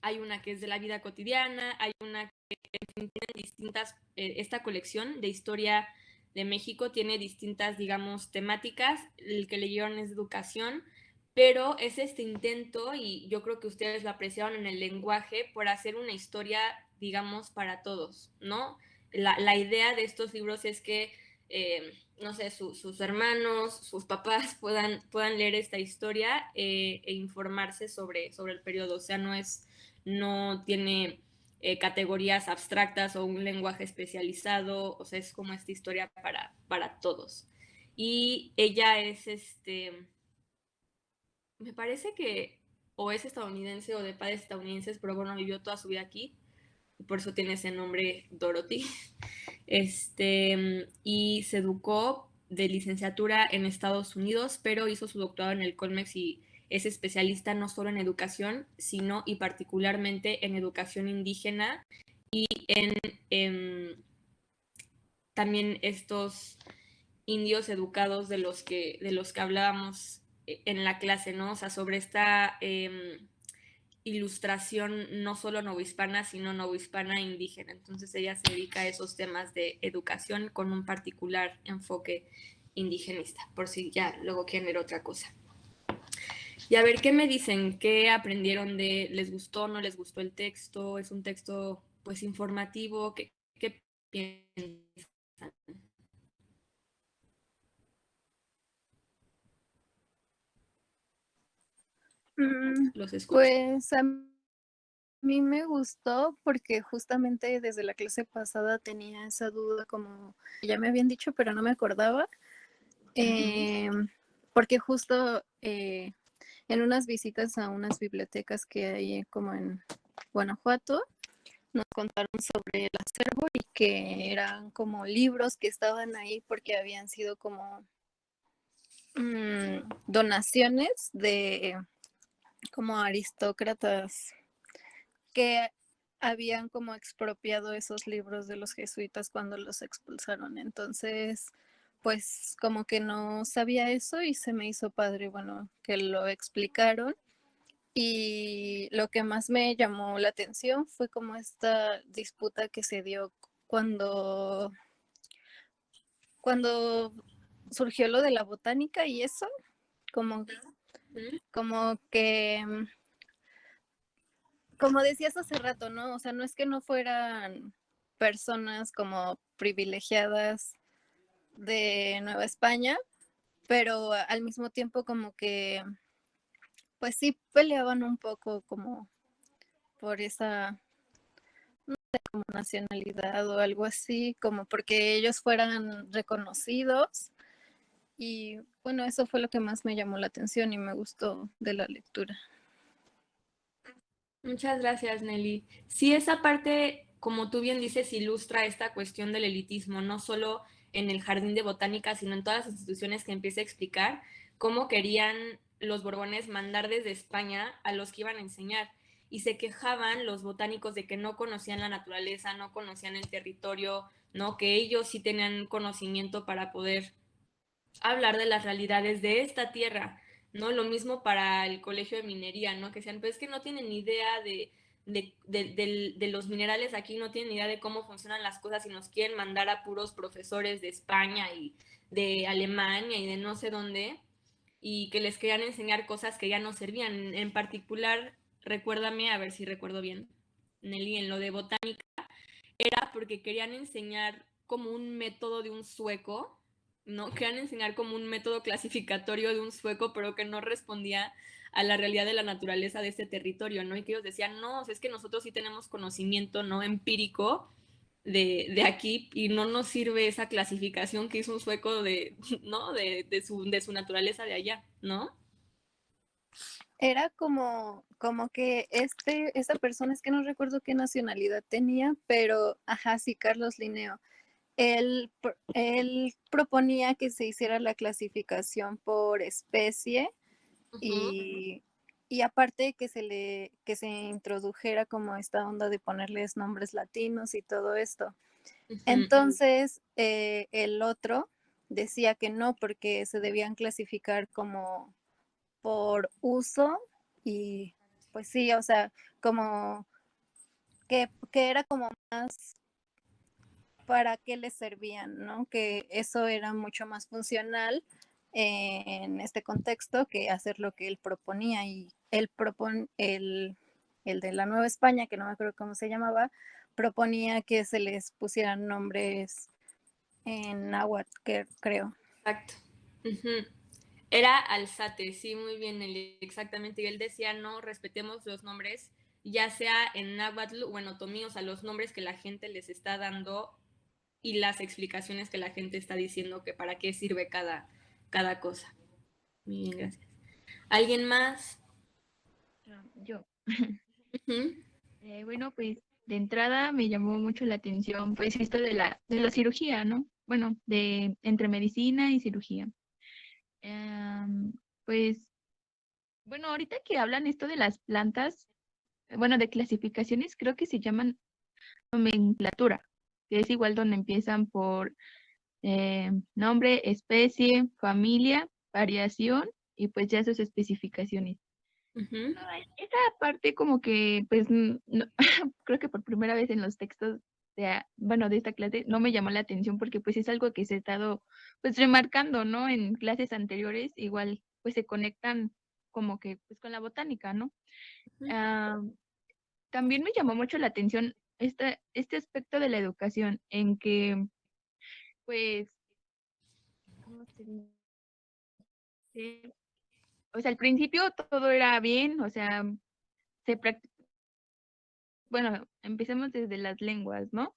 hay una que es de la vida cotidiana, hay una que tiene distintas, esta colección de historia de México tiene distintas, digamos, temáticas, el que leyeron es educación, pero es este intento, y yo creo que ustedes lo apreciaron en el lenguaje, por hacer una historia, digamos, para todos, ¿no? La idea de estos libros es que, no sé, sus hermanos, sus papás puedan leer esta historia e informarse sobre el periodo, o sea, no tiene categorías abstractas o un lenguaje especializado, o sea, es como esta historia para todos. Y ella es, me parece que o es estadounidense o de padres estadounidenses, pero bueno, vivió toda su vida aquí, y por eso tiene ese nombre Dorothy. Y se educó de licenciatura en Estados Unidos, pero hizo su doctorado en el Colmex y es especialista no solo en educación, sino y particularmente en educación indígena y en también estos indios educados de los que hablábamos en la clase, ¿no? O sea, sobre esta ilustración no solo novohispana, sino novohispana e indígena. Entonces ella se dedica a esos temas de educación con un particular enfoque indigenista, por si ya luego quieren leer otra cosa. Y a ver, ¿qué me dicen? ¿Qué aprendieron de, les gustó, no les gustó el texto? ¿Es un texto pues informativo? ¿Qué piensan? Los escucho. Pues a mí me gustó porque justamente desde la clase pasada tenía esa duda, como ya me habían dicho, pero no me acordaba. Porque justo en unas visitas a unas bibliotecas que hay como en Guanajuato, nos contaron sobre el acervo y que eran como libros que estaban ahí porque habían sido como donaciones de como aristócratas que habían como expropiado esos libros de los jesuitas cuando los expulsaron. Entonces, pues como que no sabía eso y se me hizo padre, bueno, que lo explicaron. Y lo que más me llamó la atención fue como esta disputa que se dio cuando, cuando surgió lo de la botánica y eso, como, como que como decías hace rato, ¿no? O sea, no es que no fueran personas como privilegiadas de Nueva España, pero al mismo tiempo como que, pues sí peleaban un poco como por esa como nacionalidad o algo así, como porque ellos fueran reconocidos. Y bueno, eso fue lo que más me llamó la atención y me gustó de la lectura. Muchas gracias, Nelly. Sí, esa parte, como tú bien dices, ilustra esta cuestión del elitismo, no solo en el Jardín de Botánica, sino en todas las instituciones que empieza a explicar cómo querían los Borbones mandar desde España a los que iban a enseñar. Y se quejaban los botánicos de que no conocían la naturaleza, no conocían el territorio, ¿no? Que ellos sí tenían conocimiento para poder hablar de las realidades de esta tierra, ¿no? Lo mismo para el colegio de minería, ¿no? Que sean, pues es que no tienen ni idea de los minerales aquí, no tienen ni idea de cómo funcionan las cosas y nos quieren mandar a puros profesores de España y de Alemania y de no sé dónde, y que les querían enseñar cosas que ya no servían. En particular, recuérdame, a ver si recuerdo bien, Nelly, en lo de botánica, era porque querían enseñar como un método de un sueco, ¿no? Querían enseñar como un método clasificatorio de un sueco, pero que no respondía a la realidad de la naturaleza de este territorio, ¿no? Y que ellos decían, no, o sea, es que nosotros sí tenemos conocimiento, ¿no? Empírico de aquí y no nos sirve esa clasificación que hizo un sueco de, ¿no? De su naturaleza de allá, ¿no? Era como que esa persona, es que no recuerdo qué nacionalidad tenía, pero, ajá, sí, Carlos Linneo. Él proponía que se hiciera la clasificación por especie y, y aparte que se introdujera como esta onda de ponerles nombres latinos y todo esto. Entonces, el otro decía que no, porque se debían clasificar como por uso y pues sí, o sea, como que era como más para qué les servían, ¿no? Que eso era mucho más funcional en este contexto que hacer lo que él proponía. Y el de la Nueva España, que no me acuerdo cómo se llamaba, proponía que se les pusieran nombres en náhuatl, creo. Exacto. Ujú. Era Alzate, sí, muy bien, Nelly, exactamente. Y él decía, no, respetemos los nombres, ya sea en náhuatl o en otomí, o sea, los nombres que la gente les está dando y las explicaciones que la gente está diciendo que para qué sirve cada cosa. Muy bien, gracias. ¿Alguien más? Yo. Ujú. Bueno, pues de entrada me llamó mucho la atención, pues esto de la cirugía, ¿no? Bueno, de entre medicina y cirugía. Em, pues, bueno, ahorita que hablan esto de las plantas, bueno, de clasificaciones, creo que se llaman nomenclatura, que es igual donde empiezan por nombre, especie, familia, variación y pues ya sus especificaciones. Ujú. No, esa parte como que, pues, creo que por primera vez en los textos bueno, de esta clase no me llamó la atención porque pues es algo que se ha estado pues remarcando, ¿no? En clases anteriores, igual pues se conectan como que pues con la botánica, ¿no? Ujú. Ah, también me llamó mucho la atención este aspecto de la educación en que pues, ¿cómo se dice? O sea, al principio todo era bien, o sea, se prac- bueno, empecemos desde las lenguas, ¿no?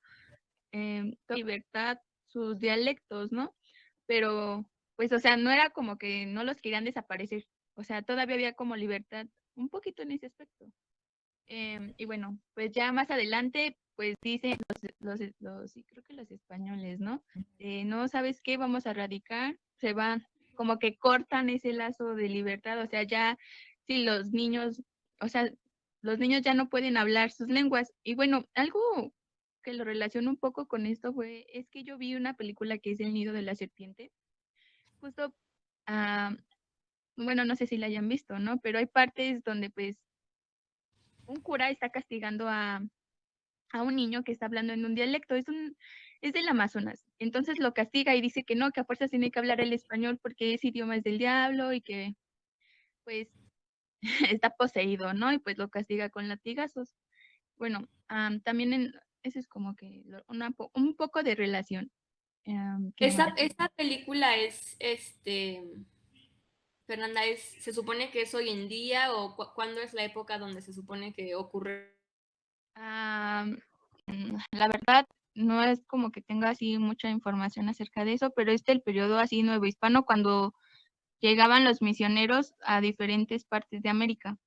Libertad, sus dialectos, ¿no? Pero, pues, o sea, no era como que no los querían desaparecer, o sea, todavía había como libertad un poquito en ese aspecto. Y bueno, pues ya más adelante, pues dicen sí, creo que los españoles, ¿no? No, ¿sabes qué? Vamos a radicar, se van, como que cortan ese lazo de libertad, o sea, ya, si los niños, o sea, los niños ya no pueden hablar sus lenguas. Y bueno, algo que lo relaciono un poco con esto es que yo vi una película que es El nido de la serpiente, justo, ah, bueno, no sé si la hayan visto, ¿no? Pero hay partes donde pues un cura está castigando a un niño que está hablando en un dialecto, es del Amazonas. Entonces lo castiga y dice que no, que a fuerzas tiene que hablar el español porque ese idioma es del diablo y que pues está poseído, ¿no? Y pues lo castiga con latigazos. Bueno, también eso es como que un poco de relación que me llama. Esa película es, Fernanda, ¿se supone que es hoy en día o cuándo es la época donde se supone que ocurre? La verdad, no es como que tenga así mucha información acerca de eso, pero es del periodo así nuevo hispano cuando llegaban los misioneros a diferentes partes de América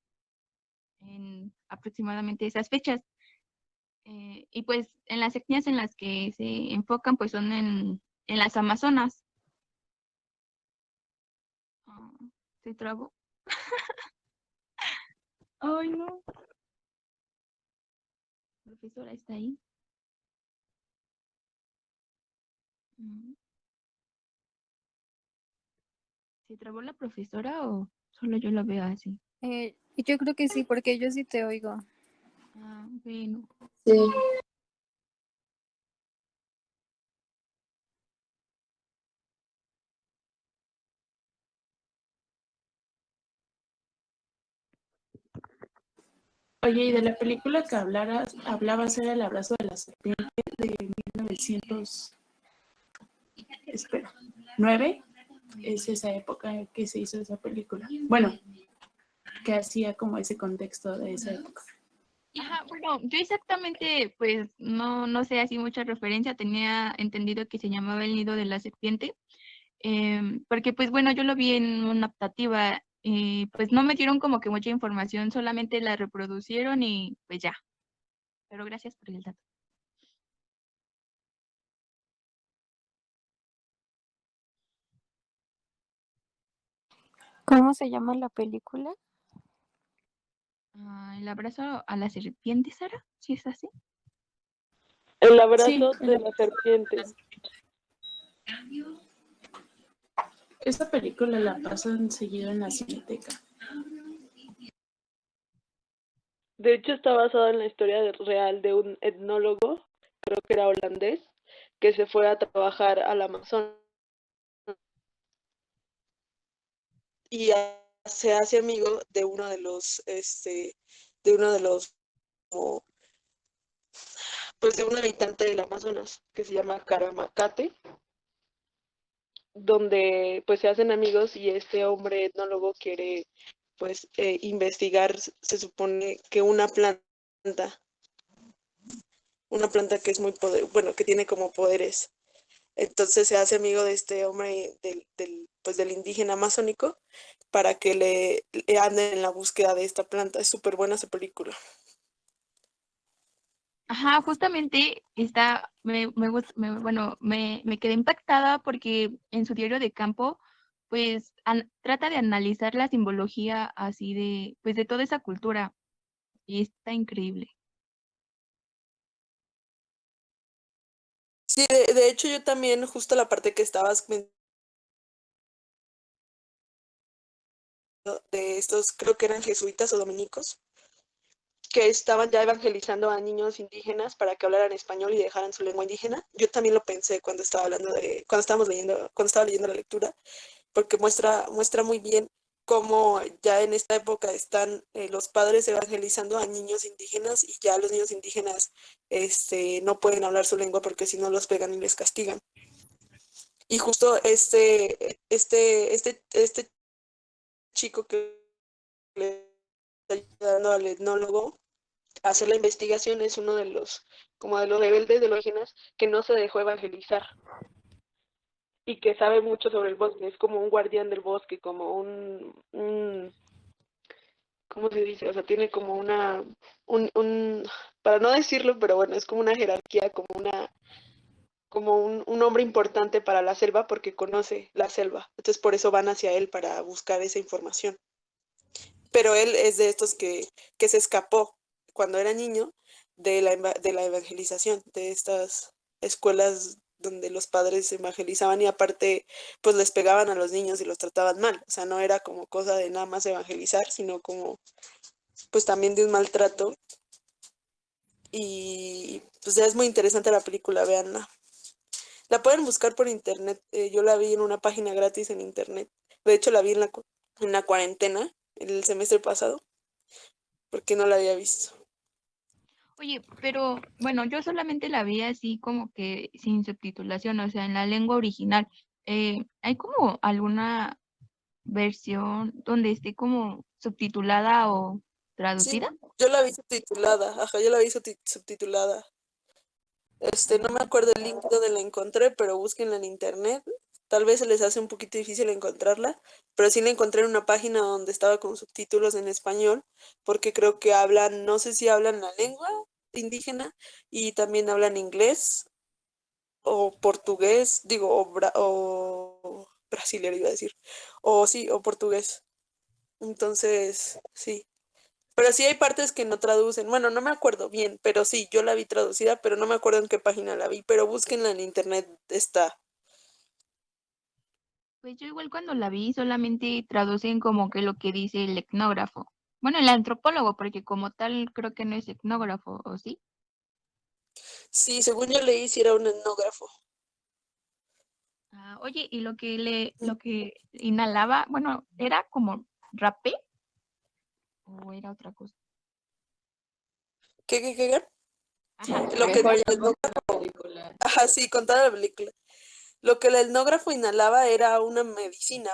en aproximadamente esas fechas. Y pues en las etnias en las que se enfocan pues son en las Amazonas. Ah, ¿se trabó? Ay, no. Profesora, ¿está ahí? Mm, ¿Se trabó la profesora o solo yo lo veo así? Yo creo que sí, porque yo sí te oigo. Ah, bueno. Sí. Oye, y de la película que hablabas era El abrazo de la serpiente de 1900, espera, 9, es esa época en que se hizo esa película. Bueno, que hacía como ese contexto de esa época. Ajá, bueno, yo exactamente, pues no sé así mucha referencia, tenía entendido que se llamaba El nido de la serpiente, porque pues bueno, yo lo vi en una optativa y pues no me dieron como que mucha información, solamente la reproducieron y pues ya, pero gracias por el dato. ¿Cómo se llama la película? El abrazo a la serpiente, Sara, ¿sí es así? El Sí, abrazo de la serpiente. esa película la pasan seguido en la Cineteca. De hecho, está basado en la historia real de un etnólogo, creo que era holandés, que se fue a trabajar al Amazonas y se hace amigo de de uno de los, como, pues de un habitante del Amazonas que se llama Caramacate, donde pues se hacen amigos y este hombre etnólogo quiere pues investigar, se supone que una planta que es muy bueno, que tiene como poderes. Entonces se hace amigo de este hombre pues del indígena amazónico para que le anden en la búsqueda de esta planta. Es súper buena esa película. Ajá, justamente bueno, me quedé impactada porque en su diario de campo, pues trata de analizar la simbología así de, pues de toda esa cultura y está increíble. Sí, de hecho yo también, justo la parte que estabas comentando de estos, creo que eran jesuitas o dominicos, que estaban ya evangelizando a niños indígenas para que hablaran español y dejaran su lengua indígena. Yo también lo pensé cuando estaba cuando estaba leyendo la lectura, porque muestra muy bien cómo ya en esta época están los padres evangelizando a niños indígenas y ya los niños indígenas no pueden hablar su lengua porque si no los pegan y les castigan. Y justo este chico que le está ayudando al etnólogo a hacer la investigación es uno de como de los rebeldes de los indígenas que no se dejó evangelizar y que sabe mucho sobre el bosque, es como un guardián del bosque, como ¿cómo se dice? O sea, tiene como para no decirlo, pero bueno, es como una jerarquía, como un hombre importante para la selva porque conoce la selva. Entonces por eso van hacia él para buscar esa información. Pero él es de estos que se escapó cuando era niño de la evangelización, de estas escuelas donde los padres evangelizaban y aparte pues les pegaban a los niños y los trataban mal. O sea, no era como cosa de nada más evangelizar, sino como pues también de un maltrato. Y pues es muy interesante la película, véanla. La pueden buscar por internet. Yo la vi en una página gratis en internet. De hecho, la vi en la cuarentena, el semestre pasado, porque no la había visto. Oye, pero bueno, yo solamente la vi así como que sin subtitulación, o sea, en la lengua original. ¿Hay como alguna versión donde esté como subtitulada o Sí, traducida? yo la vi subtitulada. Ajá, yo la vi subtitulada. No me acuerdo el link donde la encontré, pero búsquenla en internet. Tal vez se les hace un poquito difícil encontrarla, pero sí la encontré en una página donde estaba con subtítulos en español, porque creo que hablan, no sé si hablan la lengua indígena y también hablan inglés o portugués, digo, o brasilero iba a decir, o sí, o portugués. Entonces, sí. Pero sí hay partes que no traducen. Bueno, no me acuerdo bien, pero sí, yo la vi traducida, pero no me acuerdo en qué página la vi, pero búsquenla en internet, está. Pues yo igual cuando la vi solamente traducen como que lo que dice el etnógrafo. Bueno, el antropólogo, porque como tal creo que no es etnógrafo, ¿o sí? Sí, según yo leí, si era un etnógrafo. Ah, oye, y lo que inhalaba, bueno, ¿era como rapé o era otra cosa? ¿Qué? Ajá, Lo que el etnógrafo, ajá, sí, contaba la película. Lo que el etnógrafo inhalaba era una medicina,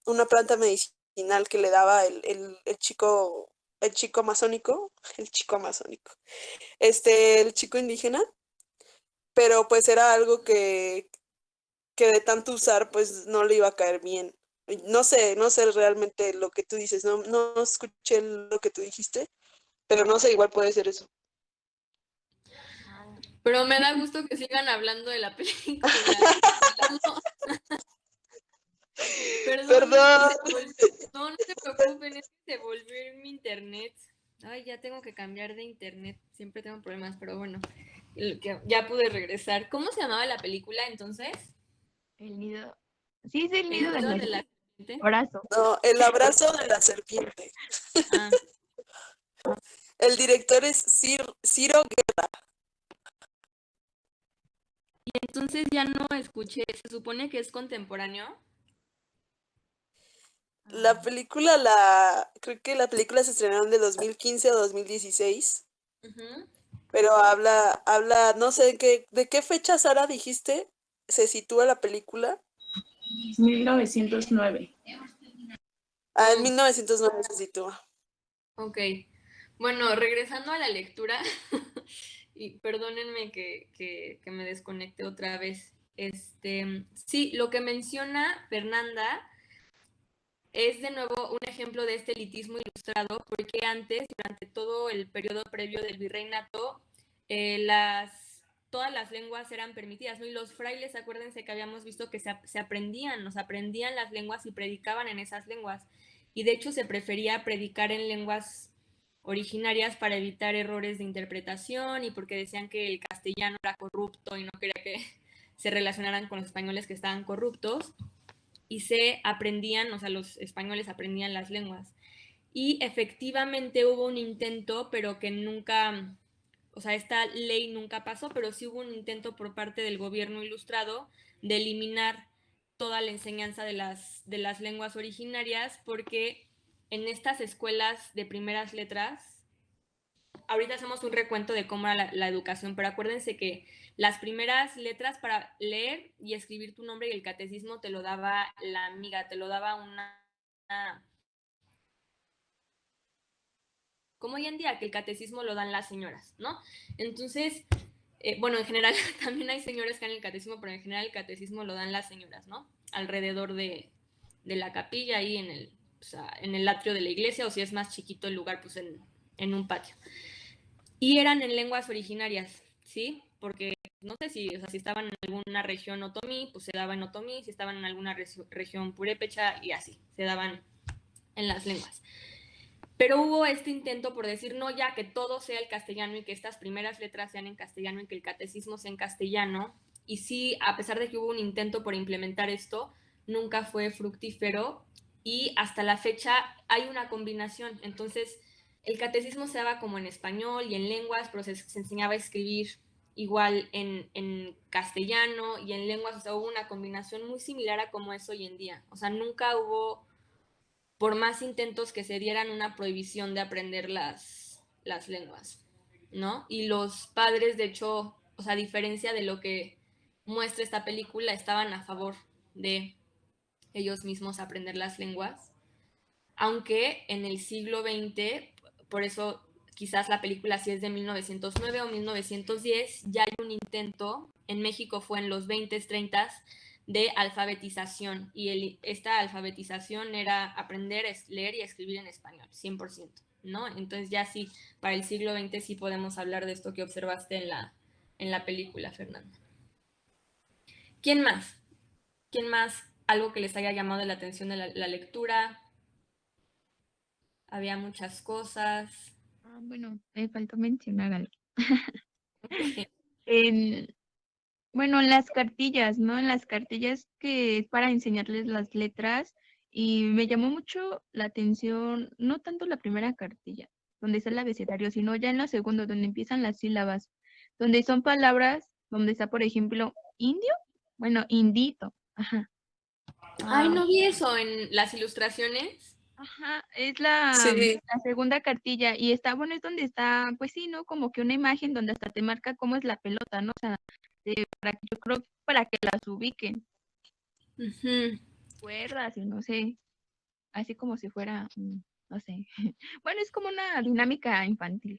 una planta medicinal que le daba el chico amazónico, el chico amazónico, el chico indígena, pero pues era algo que de tanto usar, pues no le iba a caer bien. No sé realmente lo que tú dices, no escuché lo que tú dijiste, pero no sé, igual puede ser eso. Pero me da gusto que sigan hablando de la película. ¿Cómo? Perdón, es que Perdón. no se preocupen, es que se volvió mi internet. Ay, ya tengo que cambiar de internet. Siempre tengo problemas, pero bueno, ya pude regresar. ¿Cómo se llamaba la película entonces? el nido. Sí, es el El nido de nido la de la serpiente. abrazo. No, el abrazo de la serpiente. Ah, El director es Ciro Guerra. Y entonces ya no escuché, se supone que es contemporáneo. La película, creo que la película se estrenaron de 2015 a 2016, Ujú. pero no sé de qué fecha, Sara, dijiste, se sitúa la película. 1909. En 1909 se sitúa. Ok. Bueno, regresando a la lectura, y perdónenme que me desconecte otra vez. Sí, lo que menciona Fernanda es de nuevo un ejemplo de este elitismo ilustrado, porque antes, durante todo el periodo previo del virreinato, todas las lenguas eran permitidas, ¿no? Y los frailes, acuérdense que habíamos visto que se aprendían, nos aprendían las lenguas y predicaban en esas lenguas. Y de hecho se prefería predicar en lenguas originarias para evitar errores de interpretación y porque decían que el castellano era corrupto y no quería que se relacionaran con los españoles que estaban corruptos y se aprendían, o sea, los españoles aprendían las lenguas. Y efectivamente hubo un intento, pero que nunca, o sea, esta ley nunca pasó, pero sí hubo un intento por parte del gobierno ilustrado de eliminar toda la enseñanza de las lenguas originarias, porque en estas escuelas de primeras letras, ahorita hacemos un recuento de cómo era la educación, pero acuérdense que las primeras letras para leer y escribir tu nombre y el catecismo te lo daba la amiga, te lo daba una como hoy en día, que el catecismo lo dan las señoras, ¿no? Entonces, bueno, en general también hay señores que dan el catecismo, pero en general el catecismo lo dan las señoras, ¿no? Alrededor de la capilla, ahí o sea, en el atrio de la iglesia, o si es más chiquito el lugar, pues en un patio. Y eran en lenguas originarias, ¿sí? Porque no sé si, o sea, si estaban en alguna región otomí, pues se daba en otomí, si estaban en alguna región purépecha y así, se daban en las lenguas. Pero hubo este intento por decir, no, ya que todo sea el castellano y que estas primeras letras sean en castellano y que el catecismo sea en castellano. Y sí, a pesar de que hubo un intento por implementar esto, nunca fue fructífero y hasta la fecha hay una combinación. Entonces, el catecismo se daba como en español y en lenguas, pero se enseñaba a escribir igual en castellano y en lenguas. O sea, hubo una combinación muy similar a como es hoy en día. O sea, nunca hubo, por más intentos que se dieran, una prohibición de aprender las lenguas, ¿no? Y los padres, de hecho, o sea, a diferencia de lo que muestra esta película, estaban a favor de ellos mismos aprender las lenguas, aunque en el siglo XX, por eso quizás la película sí es de 1909 o 1910, ya hay un intento, en México fue en los 20s, 30s, de alfabetización, y esta alfabetización era aprender a leer y escribir en español, 100%, ¿no? Entonces ya sí, para el siglo XX sí podemos hablar de esto que observaste en la película, Fernanda. ¿Quién más? ¿Quién más? Algo que les haya llamado la atención de la lectura. Había muchas cosas. Bueno, me faltó mencionar algo. Ok. En, bueno, las cartillas, ¿no? En las cartillas que es para enseñarles las letras y me llamó mucho la atención, no tanto la primera cartilla, donde está el abecedario, sino ya en la segunda, donde empiezan las sílabas, donde son palabras, donde está, por ejemplo, indio, bueno, indito, ajá. Ay, Ah, no vi eso en las ilustraciones. ajá, es la segunda cartilla y está, bueno, es donde está, pues sí, ¿no? Como que una imagen donde hasta te marca cómo es la pelota, ¿no? O sea, yo creo para que las ubiquen, Ujú. cuerdas y no sé, así como si fuera, no sé. Bueno, es como una dinámica infantil,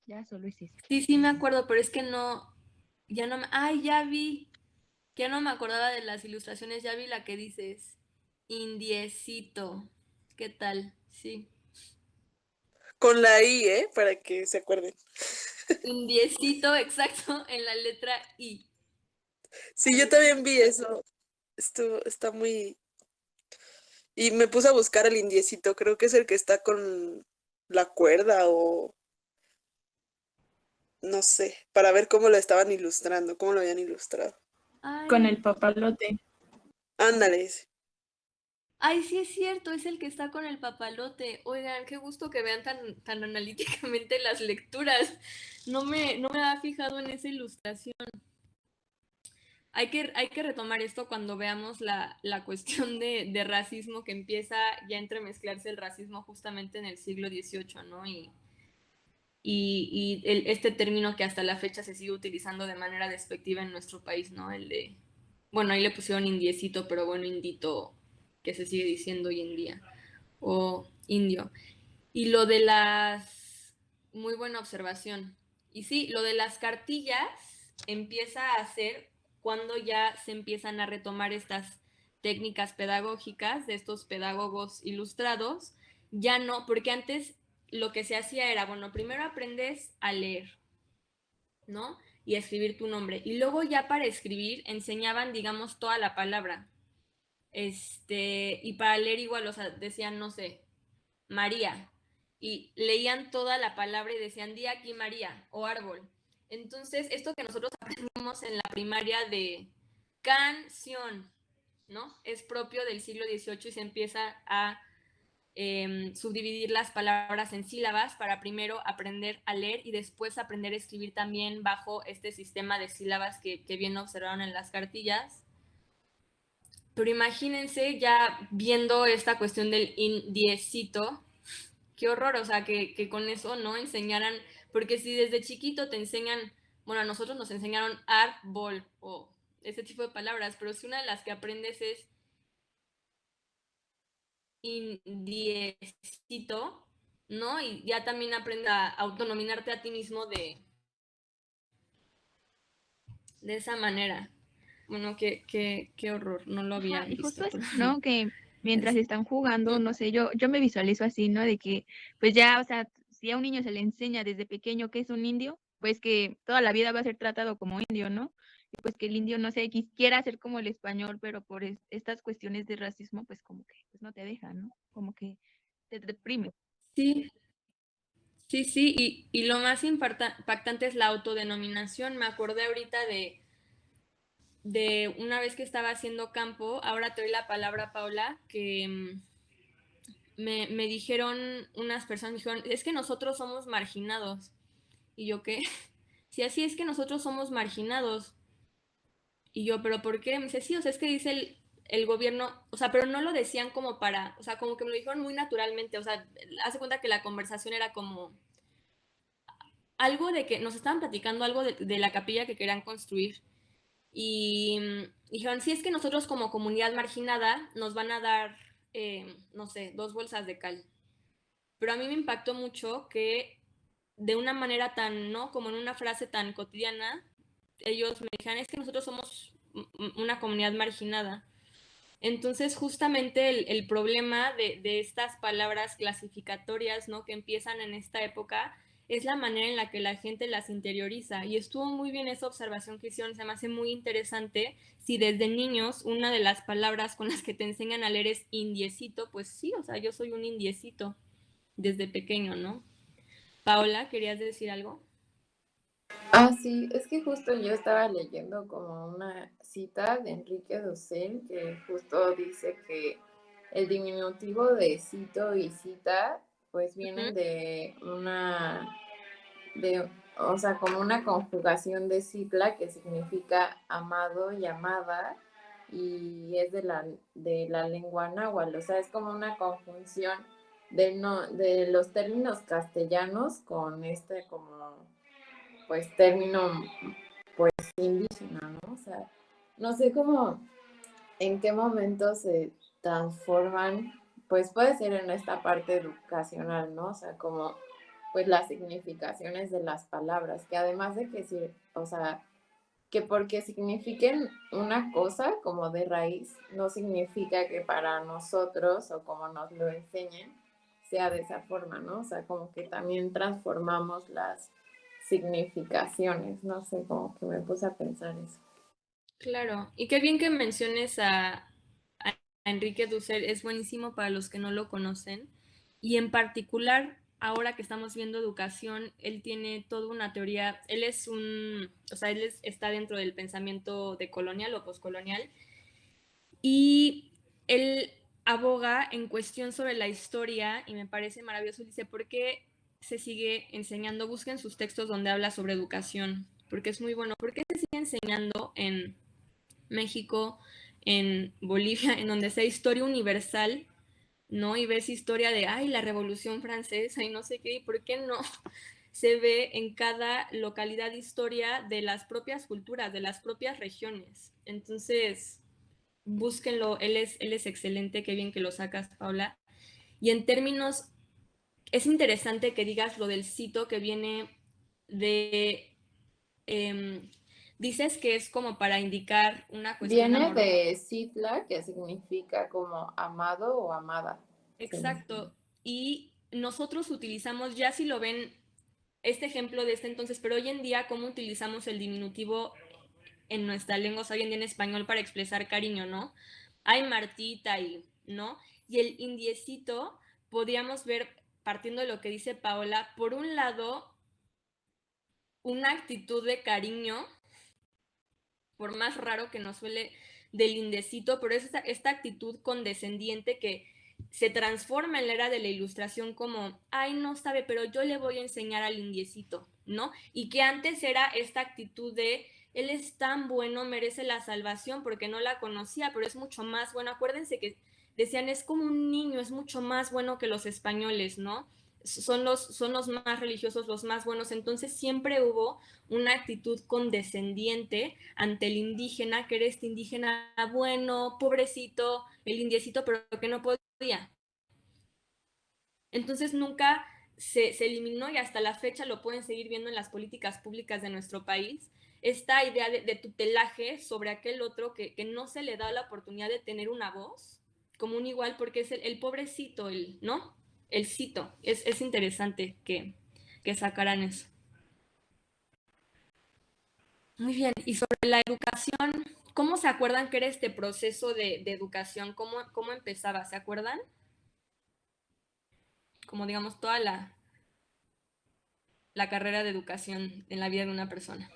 ya solo es eso. Sí, sí me acuerdo, pero es que no, ya no me, ay, ya vi, ya no me acordaba de las ilustraciones, ya vi la que dices, indiecito, ¿qué tal? Sí, Con la I, para que se acuerden. indiecito, exacto, en la letra I. Sí, yo también vi eso. Esto está muy... Y me puse a buscar al indiecito, creo que es el que está con la cuerda o no sé, para ver cómo lo estaban ilustrando, cómo lo habían ilustrado. Con Ay, el papalote. Ándale. Ay, sí es cierto, es el que está con el papalote. Oigan, qué gusto que vean tan analíticamente las lecturas. No me había fijado en esa ilustración. Hay que retomar esto cuando veamos la cuestión de racismo que empieza ya a entremezclarse el racismo justamente en el siglo XVIII, ¿no? Este término que hasta la fecha se sigue utilizando de manera despectiva en nuestro país, ¿no? El de, bueno, ahí le pusieron indiecito, pero bueno, indito, que se sigue diciendo hoy en día, o indio. Y lo de las, muy buena observación. Y sí, lo de las cartillas empieza a ser cuando ya se empiezan a retomar estas técnicas pedagógicas de estos pedagogos ilustrados, ya no, porque antes lo que se hacía era, bueno, primero aprendes a leer, ¿no? Y a escribir tu nombre. Y luego ya para escribir enseñaban, digamos, toda la palabra. Y para leer igual, o sea, decían, no sé, María. Y leían toda la palabra y decían, di aquí María o árbol. Entonces, esto que nosotros aprendimos en la primaria de canción, ¿no? Es propio del siglo XVIII y se empieza a subdividir las palabras en sílabas para primero aprender a leer y después aprender a escribir también bajo este sistema de sílabas que bien observaron en las cartillas. Pero imagínense ya viendo esta cuestión del indiecito, qué horror, o sea, que con eso no enseñaran, porque si desde chiquito te enseñan, bueno, a nosotros nos enseñaron árbol o ese tipo de palabras, pero si una de las que aprendes es indiecito, ¿no? Y ya también aprendes a autonominarte a ti mismo de esa manera. Bueno, qué horror, no lo había Ajá, y visto. justo es, ¿no? Que mientras Es- están jugando, no sé, yo me visualizo así, ¿no? De que, pues ya, o sea, si a un niño se le enseña desde pequeño que es un indio, pues que toda la vida va a ser tratado como indio, ¿no? Y pues que el indio, no sé, quisiera ser como el español, pero por estas cuestiones de racismo, pues como que pues no te deja, ¿no? Como que te deprime. Sí, sí, y lo más impactante es la autodenominación. Me acordé ahorita de una vez que estaba haciendo campo, ahora te doy la palabra, Paula, que me dijeron unas personas, me dijeron, es que nosotros somos marginados. Y yo, ¿qué? Sí, así es que nosotros somos marginados. Y yo, ¿pero por qué? Me dice, sí, o sea, es que dice el gobierno, o sea, pero no lo decían como para, o sea, como que me lo dijeron muy naturalmente, o sea, hace cuenta que la conversación era como algo de que nos estaban platicando algo de la capilla que querían construir. Y dijeron, sí, es que nosotros como comunidad marginada nos van a dar, no sé, 2 bolsas de cal. Pero a mí me impactó mucho que de una manera tan, ¿no? Como en una frase tan cotidiana, ellos me dijeron, es que nosotros somos una comunidad marginada. Entonces, justamente el problema de estas palabras clasificatorias, ¿no? Que empiezan en esta época, es la manera en la que la gente las interioriza. Y estuvo muy bien esa observación que hicieron, se me hace muy interesante. Si desde niños una de las palabras con las que te enseñan a leer es indiecito, pues sí, o sea, yo soy un indiecito desde pequeño, ¿no? Paola, ¿querías decir algo? Ah, sí, es que justo yo estaba leyendo como una cita de Enrique Dussel que justo dice que el diminutivo de cito y cita pues Ujú. vienen o sea, como una conjugación de citla que significa amado y amada y es de la lengua náhuatl, o sea, es como una conjunción de los términos castellanos con este como pues término pues indígena, ¿no? O sea, no sé cómo, en qué momento se transforman, pues puede ser en esta parte educacional, ¿no? O sea, como pues las significaciones de las palabras, que además de que, o sea, que porque signifiquen una cosa como de raíz, no significa que para nosotros o como nos lo enseñen sea de esa forma, ¿no? O sea, como que también transformamos las significaciones, no sé, como que me puse a pensar eso. Claro, y qué bien que menciones a Enrique Dussel, es buenísimo para los que no lo conocen. Y en particular, ahora que estamos viendo educación, él tiene toda una teoría, o sea, está dentro del pensamiento decolonial o poscolonial, y él aboga en cuestión sobre la historia y me parece maravilloso. Dice, ¿por qué se sigue enseñando? Busquen sus textos donde habla sobre educación, porque es muy bueno. ¿Por qué se sigue enseñando en México, en Bolivia, en donde sea historia universal, ¿no? Y ves historia de, ay, la Revolución Francesa y no sé qué, ¿y por qué no? Se ve en cada localidad historia de las propias culturas, de las propias regiones. Entonces, búsquenlo, él es excelente, qué bien que lo sacas, Paula. Y en términos, es interesante que digas lo del cito que viene de, dices que es como para indicar una cuestión Viene amorosa. de Citla, que significa como amado o amada. Exacto. Y nosotros utilizamos, ya si lo ven, este ejemplo de este entonces, pero hoy en día, ¿cómo utilizamos el diminutivo en nuestra lengua, o sea, hoy en día en español para expresar cariño, ¿no? Ay, Martita, y, ¿no? Y el indiecito, podríamos ver, partiendo de lo que dice Paola, por un lado, una actitud de cariño, por más raro que nos suele del indecito, pero es esta actitud condescendiente que se transforma en la era de la ilustración como, ay, no sabe, pero yo le voy a enseñar al indiecito, ¿no? Y que antes era esta actitud de, él es tan bueno, merece la salvación porque no la conocía, pero es mucho más bueno. Acuérdense que decían, es como un niño, es mucho más bueno que los españoles, ¿no? Son los más religiosos, los más buenos. Entonces siempre hubo una actitud condescendiente ante el indígena, que era este indígena bueno, pobrecito, el indiecito, pero que no podía. Entonces nunca se eliminó y hasta la fecha lo pueden seguir viendo en las políticas públicas de nuestro país, esta idea de tutelaje sobre aquel otro que no se le da la oportunidad de tener una voz como un igual porque es el pobrecito, ¿no? El cito. Es interesante que sacaran eso. Muy bien, y sobre la educación, ¿cómo se acuerdan que era este proceso de educación? ¿Cómo empezaba? ¿Se acuerdan? Como digamos, toda la carrera de educación en la vida de una persona.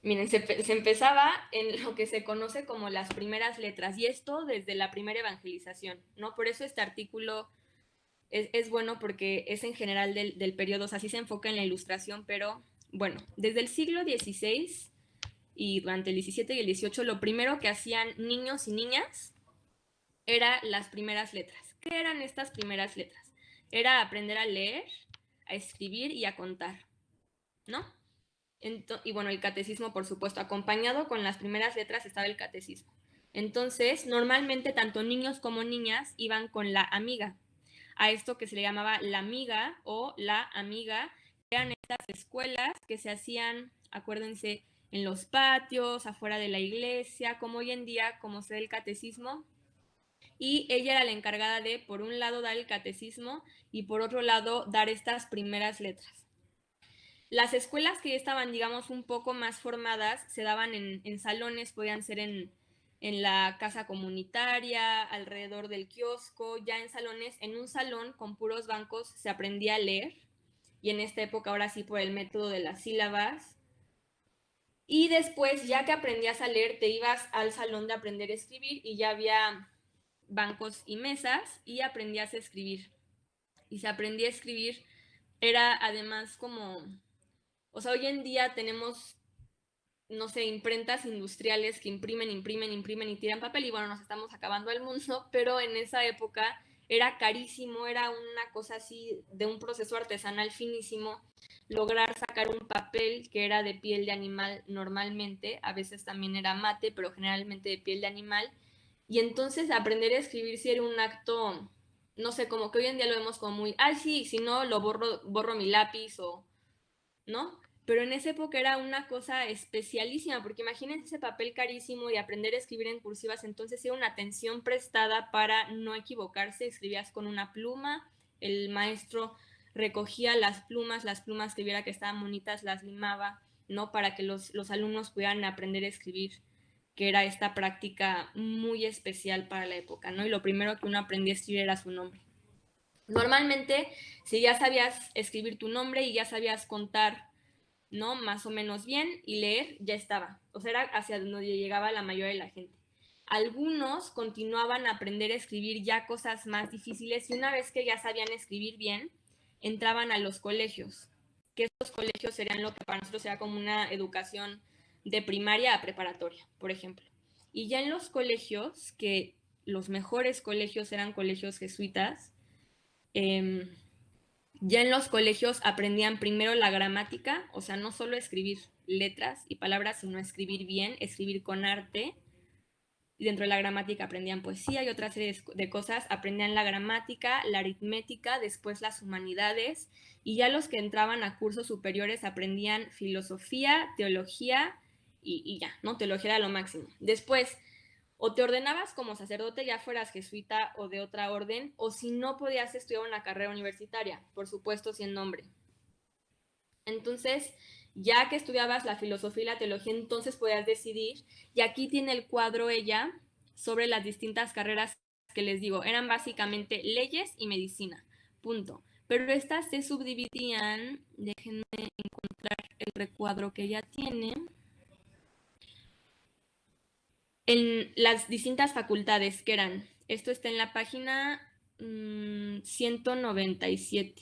Miren, se empezaba en lo que se conoce como las primeras letras, y esto desde la primera evangelización, ¿no? Por eso este artículo es bueno porque es en general del periodo, o sea, sí se enfoca en la ilustración, pero bueno, desde el siglo XVI y durante el 17 y el 18, lo primero que hacían niños y niñas era las primeras letras. ¿Qué eran estas primeras letras? Era aprender a leer, a escribir y a contar, ¿no? Y bueno, el catecismo, por supuesto, acompañado con las primeras letras estaba el catecismo. Entonces, normalmente tanto niños como niñas iban con la amiga, a esto que se le llamaba la amiga o la amiga, que eran estas escuelas que se hacían, acuérdense, en los patios, afuera de la iglesia, como hoy en día, como se da el catecismo, y ella era la encargada de, por un lado, dar el catecismo y por otro lado, dar estas primeras letras. Las escuelas que ya estaban, digamos, un poco más formadas se daban en salones, podían ser en la casa comunitaria, alrededor del kiosco, ya en salones, en un salón con puros bancos se aprendía a leer, y en esta época ahora sí por el método de las sílabas. Y después, ya que aprendías a leer, te ibas al salón de aprender a escribir y ya había bancos y mesas y aprendías a escribir. Y se aprendía a escribir, era además como, o sea, hoy en día tenemos, no sé, imprentas industriales que imprimen y tiran papel y bueno, nos estamos acabando el mundo, pero en esa época era carísimo, era una cosa así de un proceso artesanal finísimo, lograr sacar un papel que era de piel de animal normalmente, a veces también era mate, pero generalmente de piel de animal, y entonces aprender a escribir sí era un acto, no sé, como que hoy en día lo vemos como muy, ay sí, si no lo borro mi lápiz o, ¿no? Pero en esa época era una cosa especialísima, porque imagínense ese papel carísimo y aprender a escribir en cursivas, entonces era una atención prestada para no equivocarse, escribías con una pluma, el maestro recogía las plumas que viera que estaban bonitas, las limaba, ¿no? Para que los alumnos pudieran aprender a escribir, que era esta práctica muy especial para la época, ¿no? Y lo primero que uno aprendía a escribir era su nombre. Normalmente, si ya sabías escribir tu nombre y ya sabías contar ¿no? Más o menos bien, y leer ya estaba. O sea, era hacia donde llegaba la mayoría de la gente. Algunos continuaban a aprender a escribir ya cosas más difíciles y una vez que ya sabían escribir bien, entraban a los colegios, que estos colegios serían lo que para nosotros era como una educación de primaria a preparatoria, por ejemplo. Y ya en los colegios, que los mejores colegios eran colegios jesuitas, ya en los colegios aprendían primero la gramática, o sea, no solo escribir letras y palabras, sino escribir bien, escribir con arte. Y dentro de la gramática aprendían poesía y otra serie de cosas. Aprendían la gramática, la aritmética, después las humanidades. Y ya los que entraban a cursos superiores aprendían filosofía, teología y ya, ¿no? Teología era lo máximo. Después, o te ordenabas como sacerdote, ya fueras jesuita o de otra orden, o si no podías estudiar una carrera universitaria, por supuesto siendo hombre. Entonces, ya que estudiabas la filosofía y la teología, entonces podías decidir, y aquí tiene el cuadro ella sobre las distintas carreras que les digo, eran básicamente leyes y medicina, punto. Pero estas se subdividían, déjenme encontrar el recuadro que ella tiene, en las distintas facultades que eran, esto está en la página 197.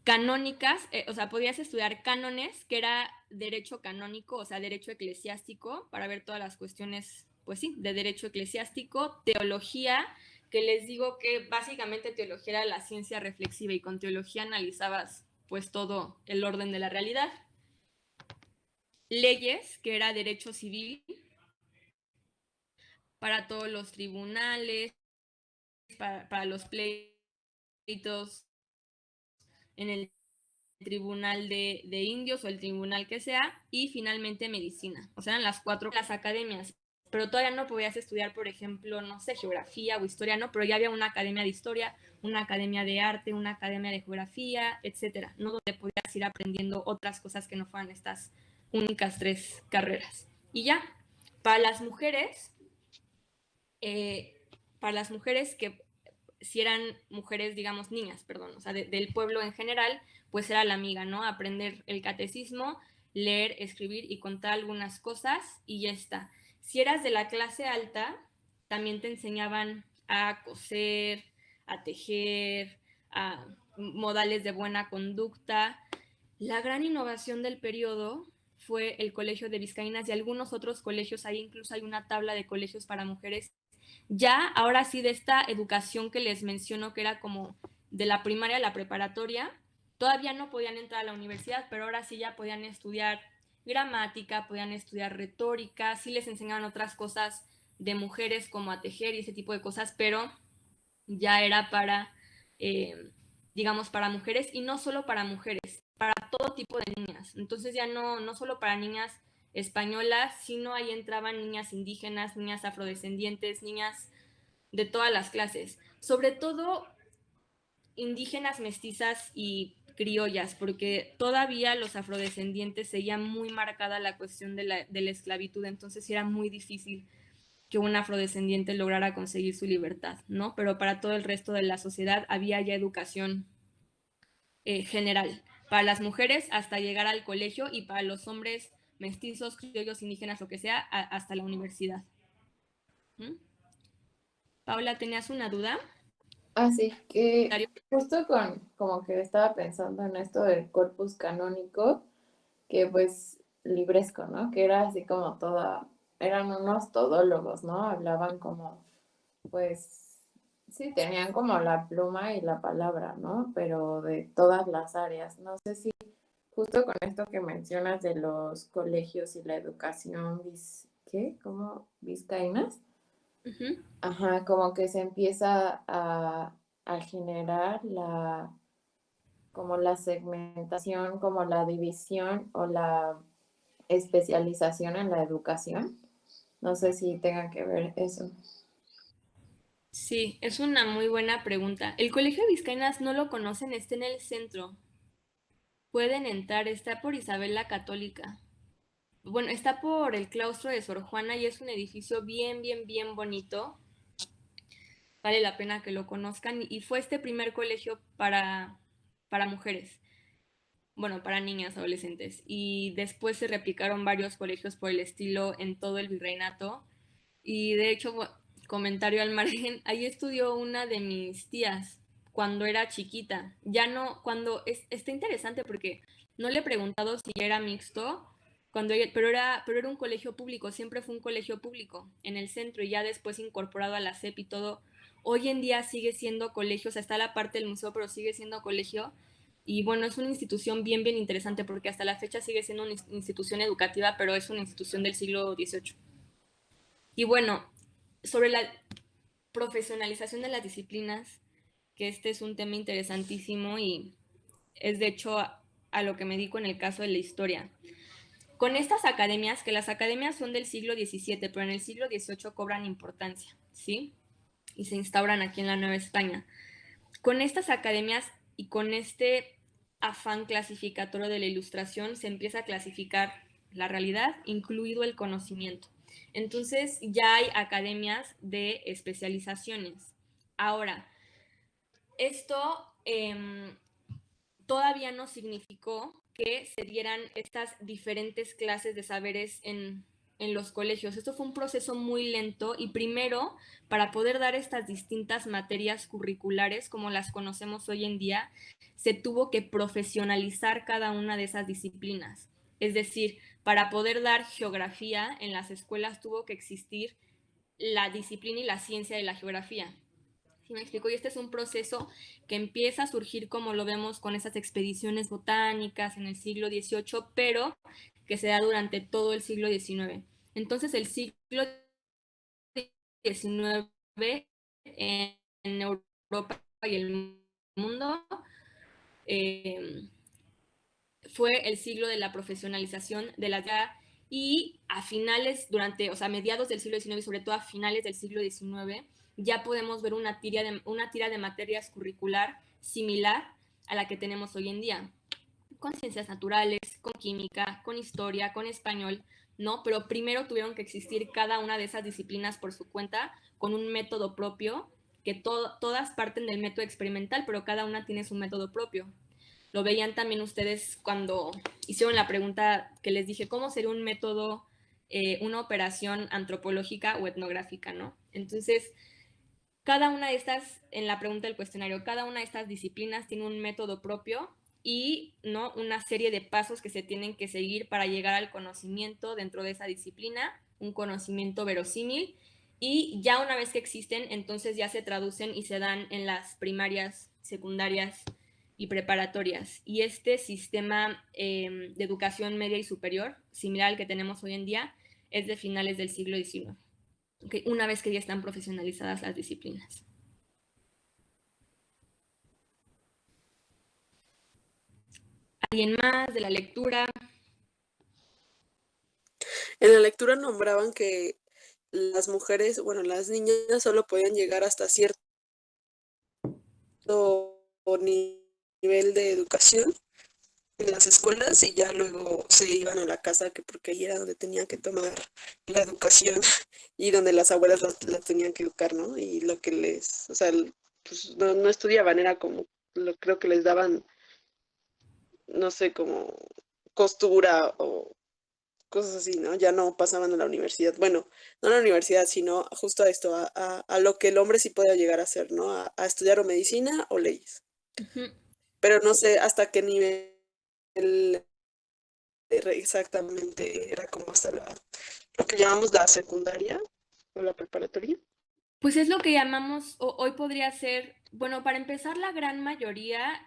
Canónicas, o sea, podías estudiar cánones, que era derecho canónico, o sea, derecho eclesiástico, para ver todas las cuestiones, pues sí, de derecho eclesiástico, teología, que les digo que básicamente teología era la ciencia reflexiva y con teología analizabas pues todo el orden de la realidad. Leyes, que era derecho civil, para todos los tribunales, para los pleitos en el tribunal de indios o el tribunal que sea, y finalmente medicina. O sea, eran las 4 las academias. Pero todavía no podías estudiar, por ejemplo, no sé, geografía o historia, no, pero ya había una academia de historia, una academia de arte, una academia de geografía, etcétera, ¿no? Donde podías ir aprendiendo otras cosas que no fueran estas únicas 3 carreras. Y ya, para las mujeres, que si eran mujeres, digamos, niñas, perdón, o sea, del pueblo en general, pues era la amiga, ¿no? Aprender el catecismo, leer, escribir y contar algunas cosas y ya está. Si eras de la clase alta, también te enseñaban a coser, a tejer, a modales de buena conducta. La gran innovación del periodo fue el Colegio de Vizcaínas y algunos otros colegios, ahí incluso hay una tabla de colegios para mujeres ya, ahora sí, de esta educación que les menciono, que era como de la primaria a la preparatoria, todavía no podían entrar a la universidad, pero ahora sí ya podían estudiar gramática, podían estudiar retórica, sí les enseñaban otras cosas de mujeres como a tejer y ese tipo de cosas, pero ya era para, digamos, para mujeres y no solo para mujeres, para todo tipo de niñas. Entonces ya no solo para niñas españolas, sino ahí entraban niñas indígenas, niñas afrodescendientes, niñas de todas las clases. Sobre todo indígenas, mestizas y criollas, porque todavía los afrodescendientes seguían muy marcada la cuestión de la esclavitud, entonces era muy difícil que un afrodescendiente lograra conseguir su libertad, ¿no? Pero para todo el resto de la sociedad había ya educación general, para las mujeres hasta llegar al colegio y para los hombres mestizos, criollos, indígenas, lo que sea, hasta la universidad. ¿Mm? Paula, ¿tenías una duda? Así que justo como que estaba pensando en esto del corpus canónico, que pues libresco, ¿no? Que era así como eran unos todólogos, ¿no? Hablaban como, pues, sí, tenían como la pluma y la palabra, ¿no? Pero de todas las áreas. No sé si justo con esto que mencionas de los colegios y la educación, ¿qué? ¿Cómo? ¿Vizcaínas? Uh-huh. Ajá, como que se empieza a generar como la segmentación, como la división o la especialización en la educación. No sé si tenga que ver eso. Sí, es una muy buena pregunta. El Colegio de Vizcaínas no lo conocen, está en el centro. Pueden entrar, está por Isabel la Católica. Bueno, está por el claustro de Sor Juana y es un edificio bien, bien, bien bonito. Vale la pena que lo conozcan y fue este primer colegio para mujeres. bueno, para niñas, adolescentes. Y después se replicaron varios colegios por el estilo en todo el virreinato. Y de hecho, comentario al margen, ahí estudió una de mis tías cuando era chiquita. Ya no, está interesante porque no le he preguntado si era mixto, pero era un colegio público, siempre fue un colegio público en el centro y ya después incorporado a la SEP y todo. Hoy en día sigue siendo colegio, o sea, está la parte del museo, pero sigue siendo colegio. Y bueno, es una institución bien, bien interesante porque hasta la fecha sigue siendo una institución educativa, pero es una institución del siglo XVIII. Y bueno, sobre la profesionalización de las disciplinas, que este es un tema interesantísimo y es de hecho a lo que me dedico en el caso de la historia. Con estas academias, que las academias son del siglo XVII, pero en el siglo XVIII cobran importancia, ¿sí? Y se instauran aquí en la Nueva España. Con estas academias y con este afán clasificatorio de la Ilustración se empieza a clasificar la realidad, incluido el conocimiento. Entonces ya hay academias de especializaciones. Ahora, esto todavía no significó que se dieran estas diferentes clases de saberes en los colegios. Esto fue un proceso muy lento y primero, para poder dar estas distintas materias curriculares como las conocemos hoy en día, se tuvo que profesionalizar cada una de esas disciplinas. Es decir, para poder dar geografía en las escuelas tuvo que existir la disciplina y la ciencia de la geografía. ¿Sí me explico? Y este es un proceso que empieza a surgir como lo vemos con esas expediciones botánicas en el siglo XVIII, pero que se da durante todo el siglo XIX. Entonces el siglo XIX en Europa y el mundo fue el siglo de la profesionalización de la y a finales, o sea, mediados del siglo XIX y sobre todo a finales del siglo XIX, ya podemos ver una tira de materias curricular similar a la que tenemos hoy en día, con ciencias naturales, con química, con historia, con español, ¿no? Pero primero tuvieron que existir cada una de esas disciplinas por su cuenta, con un método propio, que todas parten del método experimental, pero cada una tiene su método propio. Lo veían también ustedes cuando hicieron la pregunta que les dije, ¿cómo sería un método, una operación antropológica o etnográfica, ¿no? Entonces, cada una de estas, en la pregunta del cuestionario, cada una de estas disciplinas tiene un método propio y, ¿no?, una serie de pasos que se tienen que seguir para llegar al conocimiento dentro de esa disciplina, un conocimiento verosímil, y ya una vez que existen, entonces ya se traducen y se dan en las primarias, secundarias y preparatorias. Y este sistema de educación media y superior, similar al que tenemos hoy en día, es de finales del siglo XIX. Okay, una vez que ya están profesionalizadas las disciplinas. ¿Alguien más de la lectura? En la lectura nombraban que las mujeres, bueno, las niñas solo podían llegar hasta cierto nivel de educación en las escuelas y ya luego se iban a la casa, que porque ahí era donde tenían que tomar la educación y donde las abuelas las tenían que educar, ¿no? Y lo que o sea, pues no estudiaban, era como, creo que les daban, no sé, como costura o cosas así, ¿no? Ya no pasaban a la universidad. Bueno, no a la universidad, sino justo a esto, a lo que el hombre sí podía llegar a hacer, ¿no? A estudiar o medicina o leyes. Pero no sé hasta qué nivel exactamente era como hasta lo que llamamos la secundaria o la preparatoria. Pues es lo que llamamos, hoy podría ser, bueno, para empezar, la gran mayoría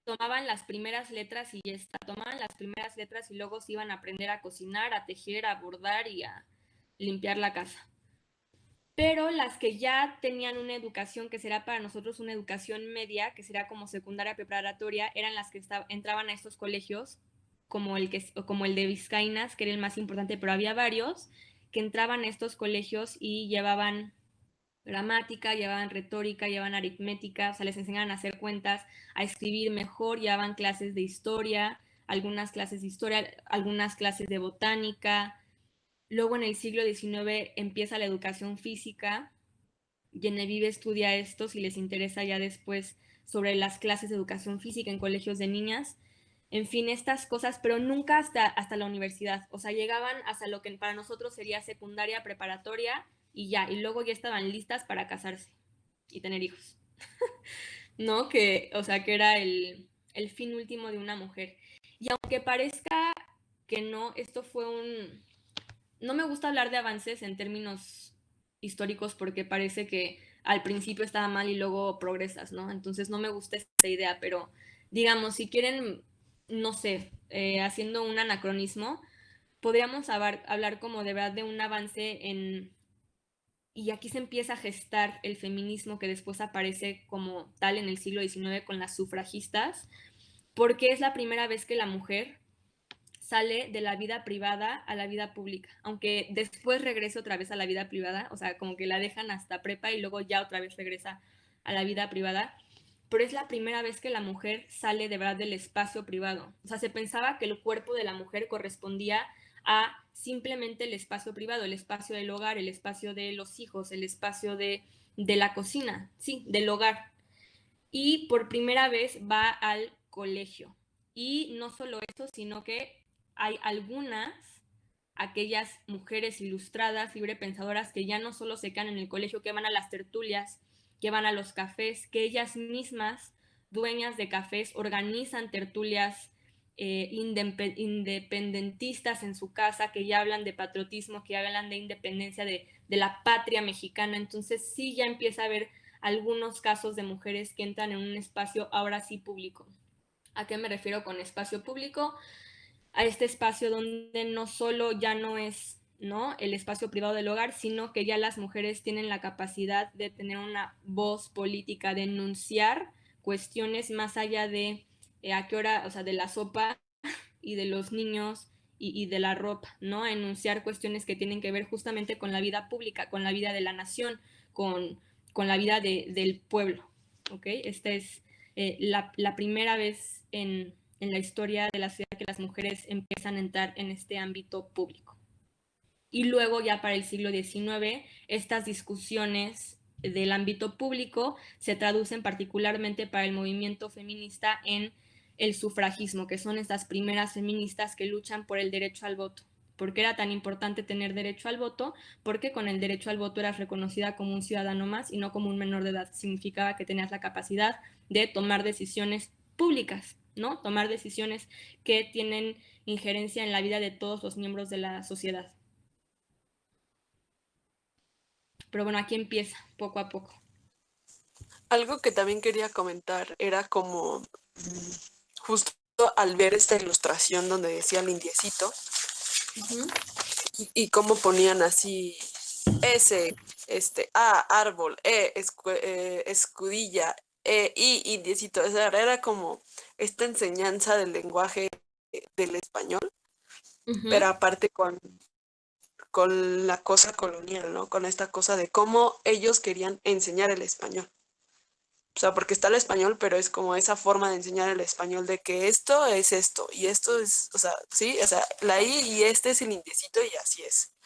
tomaban las primeras letras y ya está, tomaban las primeras letras y luego se iban a aprender a cocinar, a tejer, a bordar y a limpiar la casa. Pero las que ya tenían una educación que será para nosotros una educación media, que será como secundaria preparatoria, eran las que entraban a estos colegios, como el de Vizcaínas, que era el más importante, pero había varios que entraban a estos colegios y llevaban gramática, llevaban retórica, llevaban aritmética, o sea, les enseñaban a hacer cuentas, a escribir mejor, llevaban clases de historia, algunas clases de botánica. Luego en el siglo XIX empieza la educación física. Genevieve estudia esto si les interesa ya después sobre las clases de educación física en colegios de niñas. en fin, estas cosas, pero nunca hasta la universidad. O sea, llegaban hasta lo que para nosotros sería secundaria, preparatoria y ya, y luego ya estaban listas para casarse y tener hijos. ¿No? Que, o sea, que era el fin último de una mujer. Y aunque parezca que no, esto fue un... No me gusta hablar de avances en términos históricos porque parece que al principio estaba mal y luego progresas, ¿no? Entonces no me gusta esa idea, pero digamos, si quieren, no sé, haciendo un anacronismo, podríamos hablar como de verdad de un avance en... Y aquí se empieza a gestar el feminismo que después aparece como tal en el siglo XIX con las sufragistas, porque es la primera vez que la mujer sale de la vida privada a la vida pública, aunque después regrese otra vez a la vida privada, o sea, como que la dejan hasta prepa y luego ya otra vez regresa a la vida privada, pero es la primera vez que la mujer sale de verdad del espacio privado. O sea, se pensaba que el cuerpo de la mujer correspondía a simplemente el espacio privado, el espacio del hogar, el espacio de los hijos, el espacio de la cocina, sí, del hogar. Y por primera vez va al colegio. Y no solo eso, sino que hay algunas, aquellas mujeres ilustradas, librepensadoras, que ya no solo se quedan en el colegio, que van a las tertulias, que van a los cafés, que ellas mismas, dueñas de cafés, organizan tertulias independentistas en su casa, que ya hablan de patriotismo, que hablan de independencia de la patria mexicana. Entonces sí ya empieza a haber algunos casos de mujeres que entran en un espacio ahora sí público. ¿A qué me refiero con espacio público? A este espacio donde no solo ya no es, ¿no?, el espacio privado del hogar, sino que ya las mujeres tienen la capacidad de tener una voz política, de enunciar cuestiones más allá de a qué hora, o sea, de la sopa y de los niños y de la ropa, ¿no? A enunciar cuestiones que tienen que ver justamente con la vida pública, con la vida de la nación, con la vida del pueblo, ¿ok? Esta es la primera vez en la historia de la ciudad que las mujeres empiezan a entrar en este ámbito público. Y luego ya para el siglo XIX, estas discusiones del ámbito público se traducen particularmente para el movimiento feminista en el sufragismo, que son estas primeras feministas que luchan por el derecho al voto. ¿Por qué era tan importante tener derecho al voto? Porque con el derecho al voto eras reconocida como un ciudadano más y no como un menor de edad. Significaba que tenías la capacidad de tomar decisiones públicas, ¿no? Tomar decisiones que tienen injerencia en la vida de todos los miembros de la sociedad. Pero bueno, aquí empieza poco a poco. Algo que también quería comentar era como justo al ver esta ilustración donde decía el indiecito y cómo ponían así S, árbol, escudilla, indiecito. O sea, era como esta enseñanza del lenguaje del español, pero aparte con la cosa colonial, ¿no? Con esta cosa de cómo ellos querían enseñar el español. O sea, porque está el español, pero es como esa forma de enseñar el español de que esto es esto y esto es, o sea, sí, o sea, la I y este es el indiecito y así es.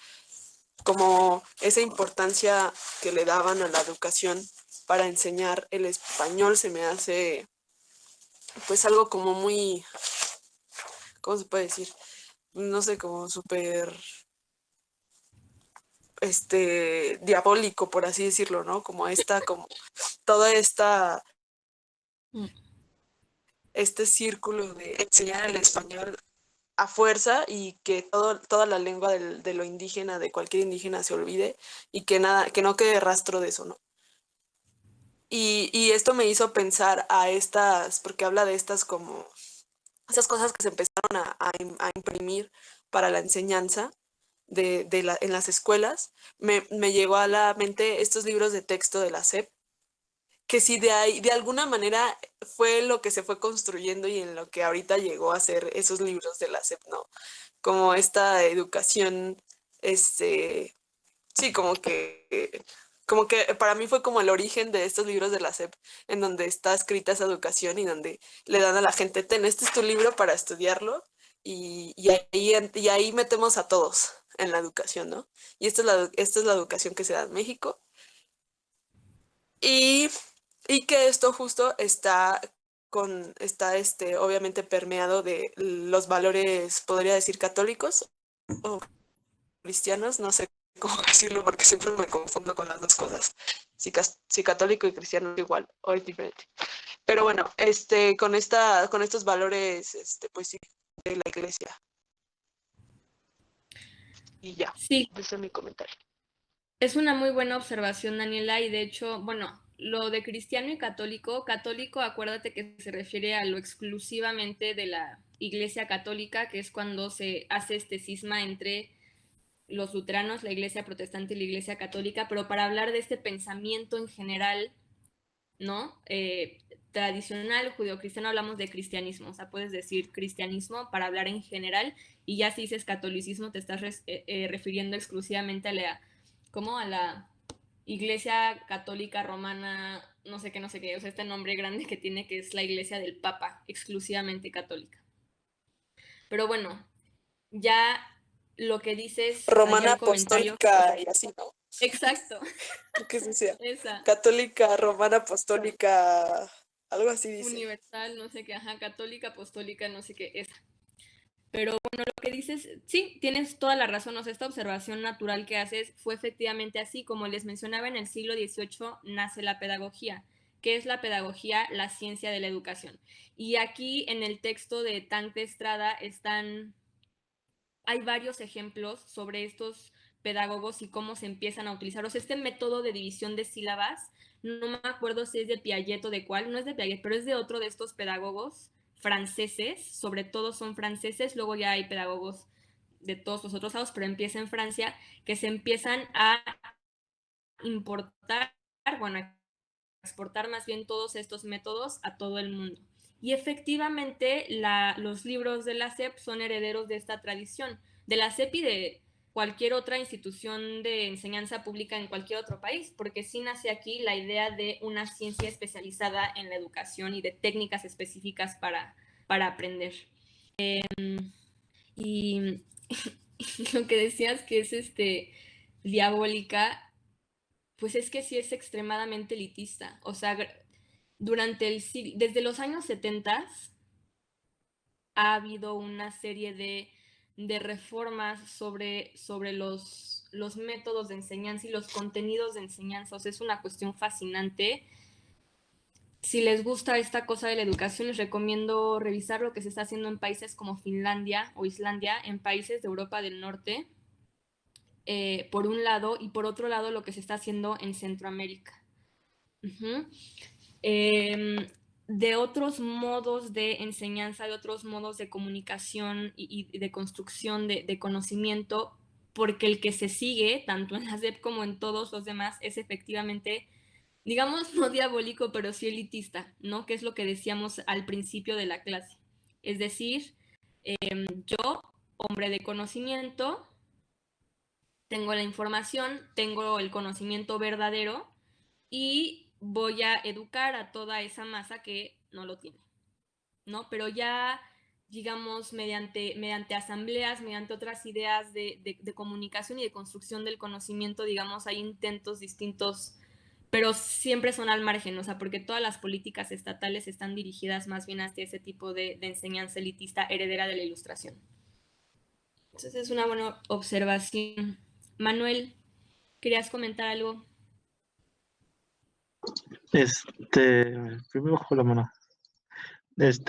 Como esa importancia que le daban a la educación para enseñar el español se me hace pues algo como muy, ¿cómo se puede decir? No sé, como súper diabólico, por así decirlo, ¿no? Como toda este círculo de enseñar el español a fuerza y que toda la lengua de lo indígena, de cualquier indígena se olvide y que no quede rastro de eso, ¿no? Y esto me hizo pensar porque habla de estas como, esas cosas que se empezaron a imprimir para la enseñanza en las escuelas. Me llegó a la mente estos libros de texto de la SEP, que si de alguna manera fue lo que se fue construyendo y en lo que ahorita llegó a ser esos libros de la SEP, ¿no? Como esta educación, sí, como que para mí fue como el origen de estos libros de la SEP, en donde está escrita esa educación y donde le dan a la gente, este es tu libro para estudiarlo, y ahí metemos a todos en la educación, ¿no? Y esta es la educación que se da en México. Y que esto justo está está obviamente permeado de los valores, podría decir, católicos o cristianos, no sé cómo decirlo porque siempre me confundo con las dos cosas. Si católico y cristiano es igual o es diferente. Pero bueno, con estos valores, pues sí, de la iglesia. Y ya, Sí, ese es mi comentario. es una muy buena observación, Daniela, y de hecho, bueno, lo de cristiano y católico, católico, acuérdate que se refiere a lo exclusivamente de la Iglesia Católica, que es cuando se hace este cisma entre los luteranos, la Iglesia Protestante y la Iglesia Católica, pero para hablar de este pensamiento en general, ¿no? Tradicional, judeocristiano, hablamos de cristianismo, o sea, puedes decir cristianismo para hablar en general, y ya si dices catolicismo te estás refiriendo exclusivamente a la Iglesia Católica Romana, no sé qué, o sea, este nombre grande que tiene, que es la Iglesia del Papa, exclusivamente católica. Pero bueno, ya lo que dices, o sea, ya Romana el comentario. apostólica y así, ¿no? Exacto, Creo que sí sea. esa. Católica, romana apostólica, algo así dice. Universal, no sé qué, ajá, católica, apostólica, no sé qué, esa. Pero bueno, lo que dices, sí, tienes toda la razón, o sea, esta observación natural que haces fue efectivamente así, como les mencionaba, en el siglo XVIII nace la pedagogía. ¿Qué es la pedagogía? La ciencia de la educación. Y aquí en el texto de Tante Estrada hay varios ejemplos sobre estos pedagogos y cómo se empiezan a utilizar. O sea, este método de división de sílabas, no me acuerdo si es de Piaget o de cuál, no es de Piaget, pero es de otro de estos pedagogos franceses, sobre todo son franceses, luego ya hay pedagogos de todos los otros lados, pero empieza en Francia, que se empiezan a importar, bueno, a exportar más bien todos estos métodos a todo el mundo. Y efectivamente los libros de la SEP son herederos de esta tradición, de la SEP y de cualquier otra institución de enseñanza pública en cualquier otro país, porque sí nace aquí la idea de una ciencia especializada en la educación y de técnicas específicas para aprender. Y lo que decías que es diabólica, pues es que sí es extremadamente elitista. O sea, desde los años 70 ha habido una serie de reformas sobre los métodos de enseñanza y los contenidos de enseñanza. O sea, es una cuestión fascinante. Si les gusta esta cosa de la educación, les recomiendo revisar lo que se está haciendo en países como Finlandia o Islandia, en países de Europa del Norte, por un lado, y por otro lado lo que se está haciendo en Centroamérica. Uh-huh. De otros modos de enseñanza, de otros modos de comunicación y de construcción de conocimiento, porque el que se sigue, tanto en la SEP como en todos los demás, es efectivamente, digamos, no diabólico, pero sí elitista, ¿no? Que es lo que decíamos al principio de la clase. Es decir, yo, hombre de conocimiento, tengo la información, tengo el conocimiento verdadero y voy a educar a toda esa masa que no lo tiene, ¿no? Pero ya, digamos, mediante asambleas, mediante otras ideas de comunicación y de construcción del conocimiento, digamos, hay intentos distintos, pero siempre son al margen, o sea, porque todas las políticas estatales están dirigidas más bien hacia ese tipo de enseñanza elitista heredera de la Ilustración. Entonces es una buena observación. Manuel, ¿querías comentar algo? Primero bajo la mano.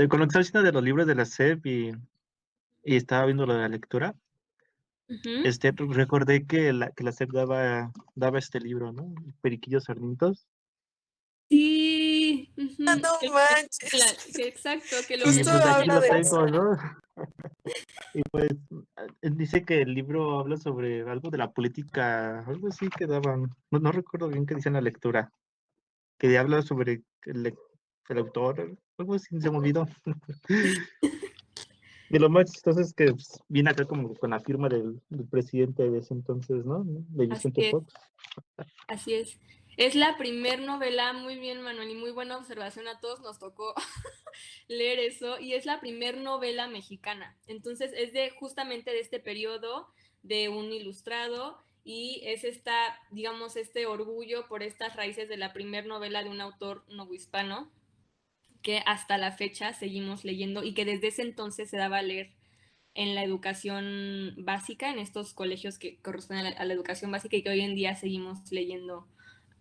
Con lo que estaba diciendo de los libros de la SEP y estaba viendo lo de la lectura, Uh-huh. recordé que la SEP daba este libro, ¿no? Periquillos Sarmientos. Sí, Ah, uh-huh. no manches. Exacto, que lo Y Justo pues aquí habla lo de tengo, eso. ¿no? Y pues dice que el libro habla sobre algo de la política, algo así que daban. No recuerdo bien qué dice en la lectura. Que habla sobre el autor, algo así, se me olvidó. Y lo más chistoso es que pues, viene acá como con la firma del presidente de ese entonces, ¿no? De Así Vicente es, Fox. así es. Es la primer novela, muy bien, Manuel, y muy buena observación, a todos nos tocó leer eso, y es la primer novela mexicana. Entonces es justamente de este periodo de un ilustrado, y es digamos, este orgullo por estas raíces de la primer novela de un autor novohispano, que hasta la fecha seguimos leyendo y que desde ese entonces se daba a leer en la educación básica, en estos colegios que corresponden a la educación básica y que hoy en día seguimos leyendo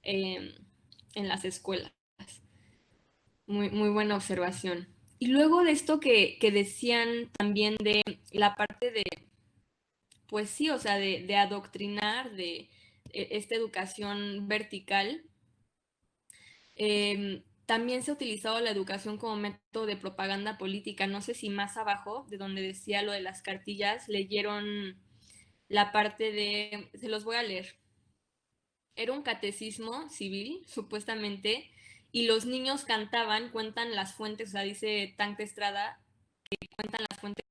en las escuelas. Muy, muy buena observación. Y luego de esto que decían también de la parte de, pues sí, o sea, de adoctrinar, de esta educación vertical, también se ha utilizado la educación como método de propaganda política. No sé si más abajo, de donde decía lo de las cartillas, leyeron la parte de, se los voy a leer. Era un catecismo civil, supuestamente, y los niños cantaban, cuentan las fuentes, o sea, dice Tanque Estrada, que cuentan las fuentes